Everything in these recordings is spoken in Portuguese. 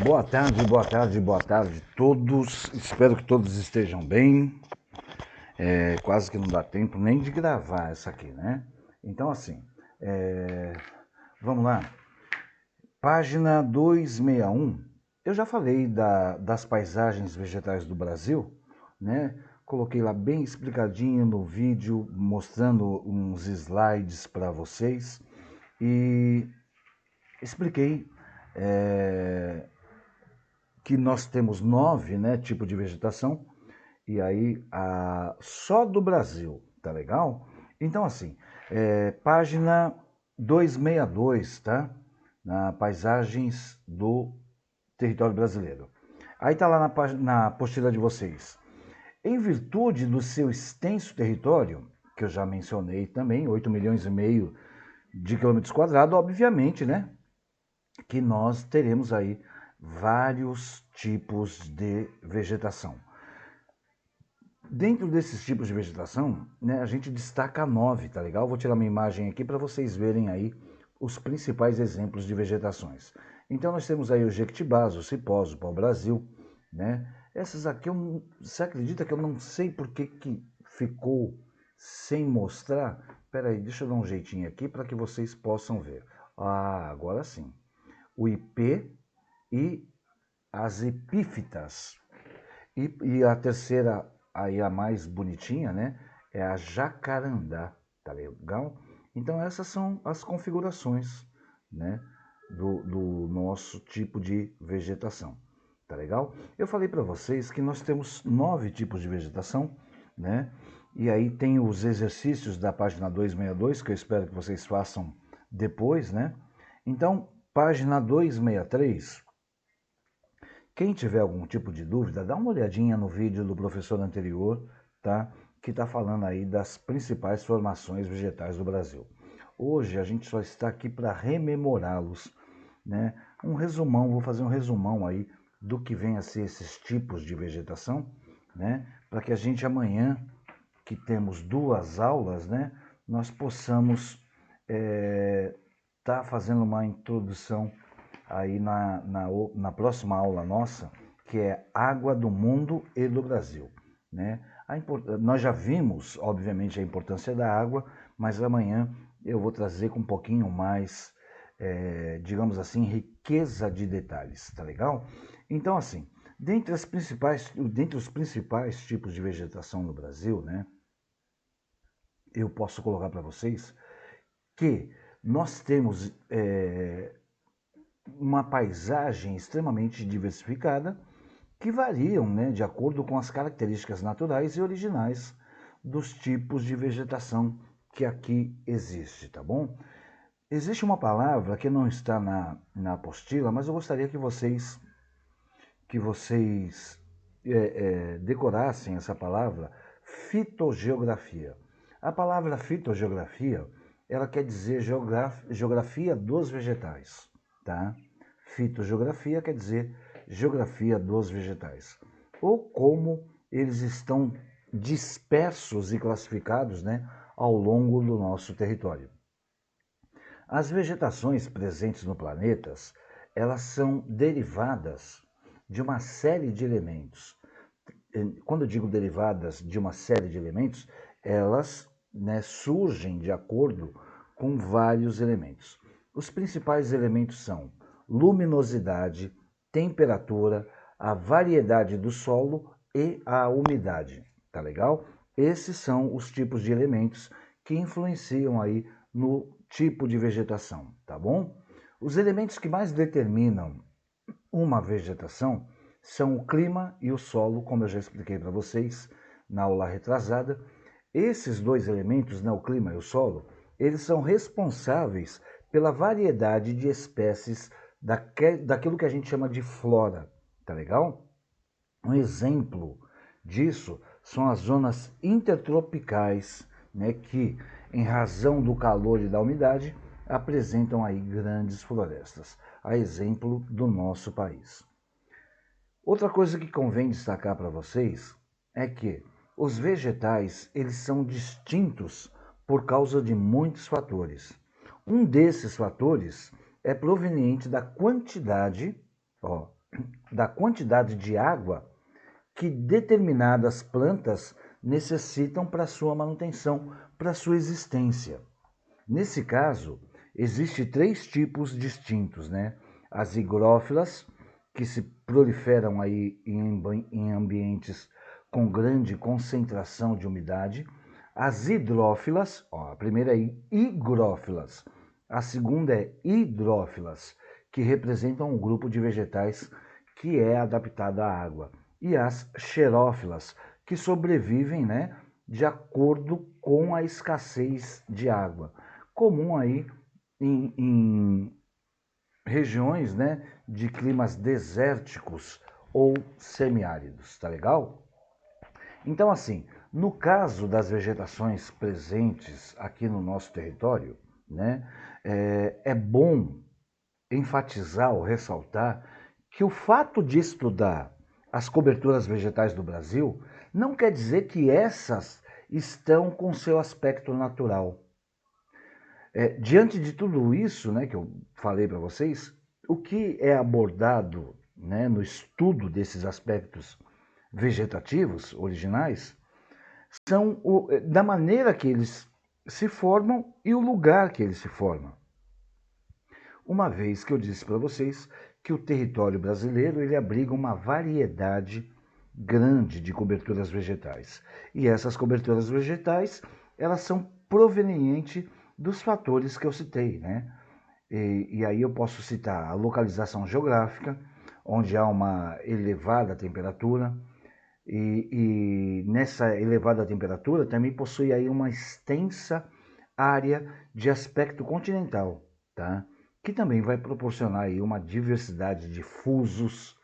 Boa tarde, boa tarde, boa tarde a todos. Espero que todos estejam bem. Quase que não dá tempo nem de gravar essa aqui, né? Então, assim, vamos lá. Página 261. Eu já falei das paisagens vegetais do Brasil, né? Coloquei lá bem explicadinho no vídeo, mostrando uns slides para vocês. E expliquei que nós temos 9, né, tipos de vegetação, e aí só do Brasil, tá legal? Então, assim, página 262, tá? Na paisagens do território brasileiro. Aí tá lá na apostila de vocês. Em virtude do seu extenso território, que eu já mencionei também, 8 milhões e meio de quilômetros quadrados, obviamente, né? Que nós teremos aí vários tipos de vegetação. Dentro desses tipos de vegetação, né, a gente destaca 9, tá legal? Vou tirar uma imagem aqui para vocês verem aí os principais exemplos de vegetações. Então nós temos aí o jequitibás, o cipós, o pau-brasil, né? Essas aqui, você acredita que eu não sei por que ficou sem mostrar? Espera aí, deixa eu dar um jeitinho aqui para que vocês possam ver. Ah, agora sim. O ipê e as epífitas. E a terceira, aí a mais bonitinha, né? É a jacarandá, tá legal? Então essas são as configurações, né? Do nosso tipo de vegetação, tá legal? Eu falei para vocês que nós temos 9 tipos de vegetação, né? E aí tem os exercícios da página 262, que eu espero que vocês façam depois, né? Então, página 263, quem tiver algum tipo de dúvida, dá uma olhadinha no vídeo do professor anterior, tá? Que está falando aí das principais formações vegetais do Brasil. Hoje a gente só está aqui para rememorá-los, né? Um resumão, vou fazer um resumão aí do que vem a ser esses tipos de vegetação, né? Para que a gente amanhã, que temos 2 aulas, né? Nós possamos tá fazendo uma introdução aí na próxima aula nossa, que é Água do Mundo e do Brasil, né? Nós já vimos, obviamente, a importância da água, mas amanhã eu vou trazer com um pouquinho mais, digamos assim, riqueza de detalhes, tá legal? Então, assim, dentre os principais tipos de vegetação no Brasil, né? Eu posso colocar para vocês que nós temos uma paisagem extremamente diversificada que variam, né, de acordo com as características naturais e originais dos tipos de vegetação que aqui existe, tá bom? Existe uma palavra que não está na apostila, mas eu gostaria que vocês decorassem essa palavra, fitogeografia. A palavra fitogeografia, ela quer dizer geografia dos vegetais, tá? Fitogeografia quer dizer geografia dos vegetais, ou como eles estão dispersos e classificados, né, ao longo do nosso território. As vegetações presentes no planeta, elas são derivadas de uma série de elementos. Quando eu digo derivadas de uma série de elementos, elas, né, surgem de acordo com vários elementos. Os principais elementos são luminosidade, temperatura, a variedade do solo e a umidade, tá legal? Esses são os tipos de elementos que influenciam aí no tipo de vegetação, tá bom? Os elementos que mais determinam uma vegetação são o clima e o solo, como eu já expliquei para vocês na aula retrasada. Esses 2 elementos, né, o clima e o solo, eles são responsáveis pela variedade de espécies daquilo que a gente chama de flora, tá legal? Um exemplo disso são as zonas intertropicais, né, que, em razão do calor e da umidade, apresentam aí grandes florestas, a exemplo do nosso país. Outra coisa que convém destacar para vocês é que os vegetais, eles são distintos por causa de muitos fatores. Um desses fatores é proveniente da quantidade, da quantidade de água que determinadas plantas necessitam para sua manutenção, para sua existência. Nesse caso, existem 3 tipos distintos, né? As higrófilas, que se proliferam aí em ambientes com grande concentração de umidade. As hidrófilas, ó, a primeira é higrófilas, a segunda é hidrófilas, que representam um grupo de vegetais que é adaptado à água. E as xerófilas, que sobrevivem, né, de acordo com a escassez de água, comum aí em regiões, né, de climas desérticos ou semiáridos, tá legal? Então, assim, no caso das vegetações presentes aqui no nosso território, né, é bom enfatizar ou ressaltar que o fato de estudar as coberturas vegetais do Brasil não quer dizer que essas estão com seu aspecto natural. Diante de tudo isso, né, que eu falei para vocês, o que é abordado, né, no estudo desses aspectos vegetativos originais são da maneira que eles se formam e o lugar que eles se formam. Uma vez que eu disse para vocês que o território brasileiro ele abriga uma variedade grande de coberturas vegetais. E essas coberturas vegetais, elas são provenientes dos fatores que eu citei, né? E aí eu posso citar a localização geográfica, onde há uma elevada temperatura, e nessa elevada temperatura também possui aí uma extensa área de aspecto continental, tá? Que também vai proporcionar aí uma diversidade de fusos,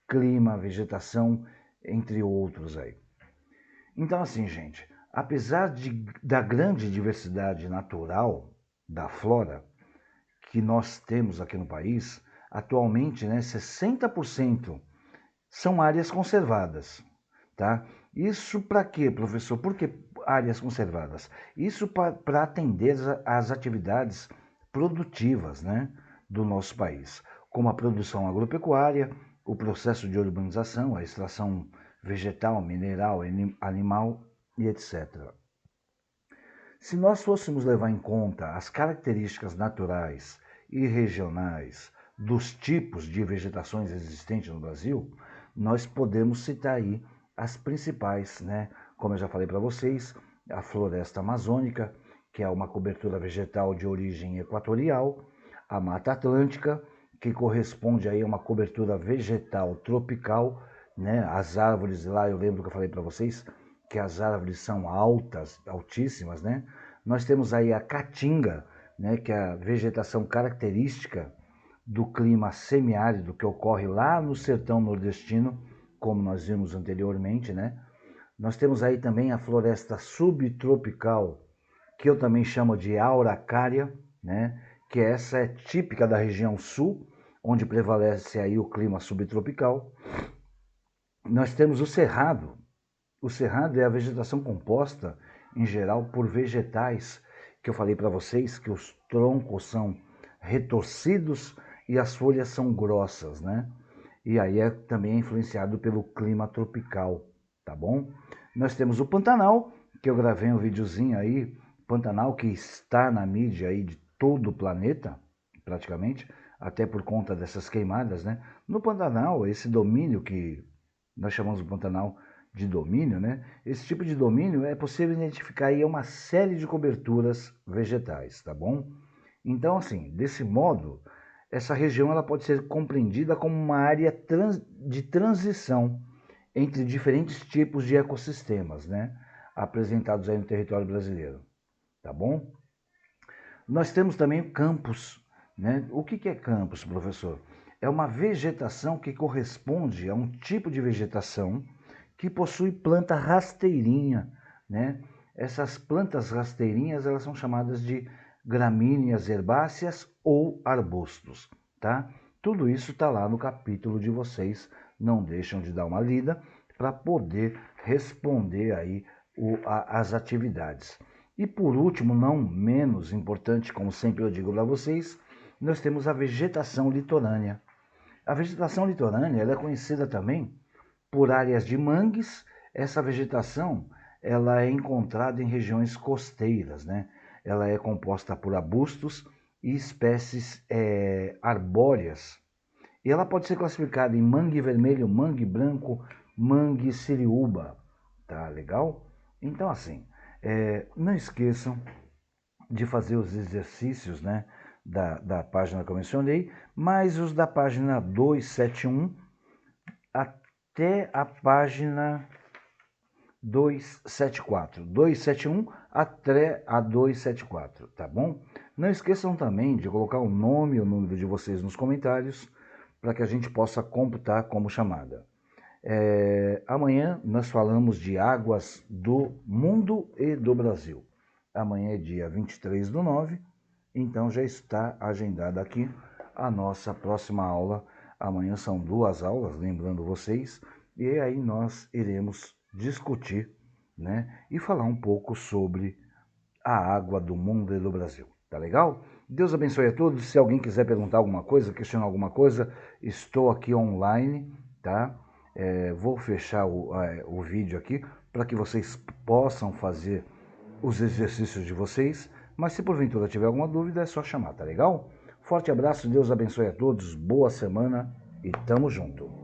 clima, vegetação, entre outros aí. Então assim, gente, apesar da grande diversidade natural da flora que nós temos aqui no país, atualmente, né, 60% são áreas conservadas, tá? Isso para quê, professor? Por que áreas conservadas? Isso para atender às atividades produtivas, né, do nosso país, como a produção agropecuária, o processo de urbanização, a extração vegetal, mineral, animal e etc. Se nós fôssemos levar em conta as características naturais e regionais dos tipos de vegetações existentes no Brasil, nós podemos citar aí as principais, né? Como eu já falei para vocês, a floresta amazônica, que é uma cobertura vegetal de origem equatorial, a Mata Atlântica, que corresponde aí a uma cobertura vegetal tropical, né? As árvores lá, eu lembro que eu falei para vocês, que as árvores são altas, altíssimas, né? Nós temos aí a caatinga, né, que é a vegetação característica do clima semiárido que ocorre lá no sertão nordestino, como nós vimos anteriormente, né? Nós temos aí também a floresta subtropical, que eu também chamo de araucária, né? Que essa é típica da região sul, onde prevalece aí o clima subtropical. Nós temos o cerrado. O cerrado é a vegetação composta, em geral, por vegetais, que eu falei para vocês, que os troncos são retorcidos e as folhas são grossas, né? E aí também é influenciado pelo clima tropical, tá bom? Nós temos o Pantanal, que eu gravei um videozinho aí, Pantanal que está na mídia aí de todo o planeta, praticamente, até por conta dessas queimadas, né? No Pantanal, esse domínio que nós chamamos de Pantanal de domínio, né? Esse tipo de domínio é possível identificar aí uma série de coberturas vegetais, tá bom? Então, assim, desse modo, essa região ela pode ser compreendida como uma área de transição entre diferentes tipos de ecossistemas, né? Apresentados aí no território brasileiro, tá bom? Nós temos também campos, né? O que é campos, professor? É uma vegetação que corresponde a um tipo de vegetação que possui planta rasteirinha, né? Essas plantas rasteirinhas, elas são chamadas de gramíneas herbáceas ou arbustos, tá? Tudo isso está lá no capítulo de vocês, não deixam de dar uma lida para poder responder aí as atividades. E por último, não menos importante, como sempre eu digo para vocês, nós temos a vegetação litorânea, A vegetação litorânea ela é conhecida também por áreas de mangues. Essa vegetação ela é encontrada em regiões costeiras, né? Ela é composta por arbustos e espécies arbóreas. E ela pode ser classificada em mangue vermelho, mangue branco, mangue siriúba. Tá legal? Então, assim, não esqueçam de fazer os exercícios, né, da página que eu mencionei, mais os da página 271 até a página 274. 271 até a 274, tá bom? Não esqueçam também de colocar o nome e o número de vocês nos comentários para que a gente possa computar como chamada. Amanhã nós falamos de águas do mundo e do Brasil. Amanhã é dia 23/9, então já está agendada aqui a nossa próxima aula. Amanhã são 2 aulas, lembrando vocês, e aí nós iremos discutir, né, e falar um pouco sobre a água do mundo e do Brasil. Tá legal? Deus abençoe a todos. Se alguém quiser perguntar alguma coisa, questionar alguma coisa, estou aqui online, tá? Vou fechar o vídeo aqui para que vocês possam fazer os exercícios de vocês. Mas se porventura tiver alguma dúvida, é só chamar, tá legal? Forte abraço, Deus abençoe a todos, boa semana e tamo junto.